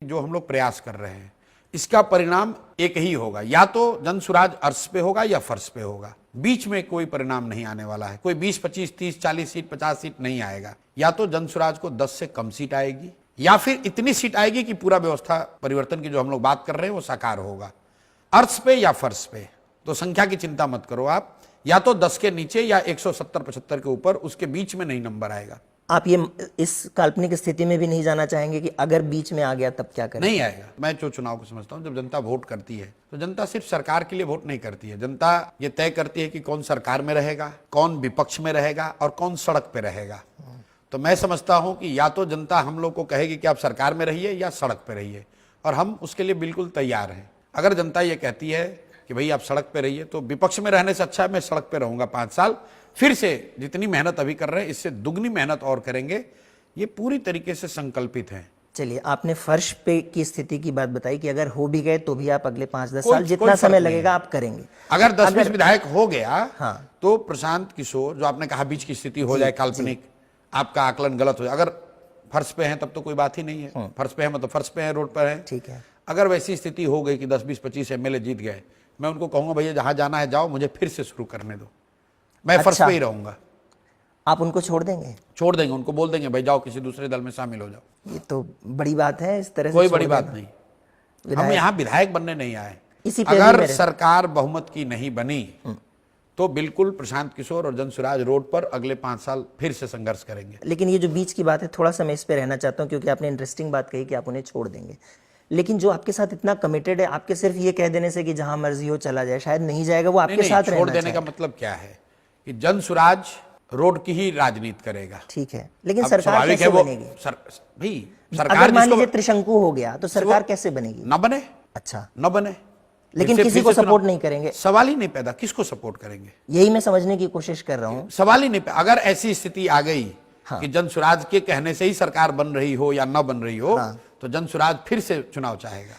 जो हम लोग प्रयास कर रहे हैं इसका परिणाम एक ही होगा, या तो जनसुराज अर्श पे होगा या फर्श पे होगा। बीच में कोई परिणाम नहीं आने वाला है। कोई 20, 25, 30, 40 सीट 50 सीट नहीं आएगा। या तो जनसुराज को 10 से कम सीट आएगी या फिर इतनी सीट आएगी कि पूरा व्यवस्था परिवर्तन की जो हम लोग बात कर रहे हैं वो साकार होगा। अर्श पे या फर्श पे, तो संख्या की चिंता मत करो आप, या तो 10 के नीचे या 170-75 के ऊपर, उसके बीच में नहीं नंबर आएगा। आप ये इस काल्पनिक स्थिति में भी नहीं जाना चाहेंगे कि अगर बीच में आ गया तब क्या करें? नहीं आएगा। मैं जो चुनाव को समझता हूं, जब जनता वोट करती है तो जनता सिर्फ सरकार के लिए वोट नहीं करती है। जनता ये तय करती है कि कौन सरकार में रहेगा, कौन विपक्ष में रहेगा और कौन सड़क पे रहेगा। तो मैं समझता हूं कि या तो जनता हम लोग को कहेगी कि आप सरकार में रहिए या सड़क पे रहिए, और हम उसके लिए बिल्कुल तैयार हैं। अगर जनता ये कहती है कि भाई आप सड़क पे रहिए, तो विपक्ष में रहने से अच्छा है मैं सड़क पे रहूंगा 5 साल, फिर से जितनी मेहनत अभी कर रहे हैं इससे दुगनी मेहनत और करेंगे। ये पूरी तरीके से संकल्पित है। चलिए, आपने फर्श पे की स्थिति की बात बताई कि अगर हो भी गए तो भी आप अगले 5-10 साल जितना समय लगेगा आप करेंगे। अगर 10-20 विधायक हो गया हाँ, तो प्रशांत किशोर, जो आपने कहा बीच की स्थिति हो जाए काल्पनिक, आपका आकलन गलत हो जाए। अगर फर्श पे है तब तो कोई बात ही नहीं है। फर्श पे है मतलब फर्श पे है, रोड पर है, ठीक है। अगर वैसी स्थिति हो गई कि 10, 20, 25 एमएलए जीत गए, मैं उनको कहूंगा भैया जहां जाना है जाओ, मुझे फिर से शुरू करने दो, मैं फर्श पे ही रहूंगा। आप उनको छोड़ देंगे? छोड़ देंगे, उनको बोल देंगे भाई जाओ किसी दूसरे दल में शामिल हो जाओ। ये तो बड़ी बात है। इस तरह से कोई बड़ी बात नहीं। हम यहाँ विधायक बनने नहीं आए। अगर सरकार बहुमत की नहीं बनी तो बिल्कुल प्रशांत किशोर और जनसुराज रोड पर अगले 5 साल फिर से संघर्ष करेंगे। लेकिन ये जो बीच की बात है, थोड़ा सा मैं इस पे रहना चाहता हूँ, क्योंकि आपने इंटरेस्टिंग बात कही कि आप उन्हें छोड़ देंगे। लेकिन जो आपके साथ इतना कमिटेड है, आपके सिर्फ ये कह देने से कि जहां मर्जी हो चला जाए शायद नहीं जाएगा, वो आपके साथ रहना छोड़ देने का मतलब क्या है कि जनसुराज रोड की ही राजनीति करेगा। ठीक है, लेकिन सरकार कैसे बनेगी? भाई सरकार, अगर मान लीजिए त्रिशंकु हो गया तो सरकार कैसे बनेगी? न बने। अच्छा, न बने, लेकिन किसी को सपोर्ट नहीं करेंगे। सवाल ही नहीं पैदा, किसको सपोर्ट करेंगे? यही मैं समझने की कोशिश कर रहा हूं। सवाल ही नहीं पैदा। अगर ऐसी स्थिति आ गई कि जनसुराज के कहने से ही सरकार बन रही हो या न बन रही हो, तो जनसुराज फिर से चुनाव चाहेगा।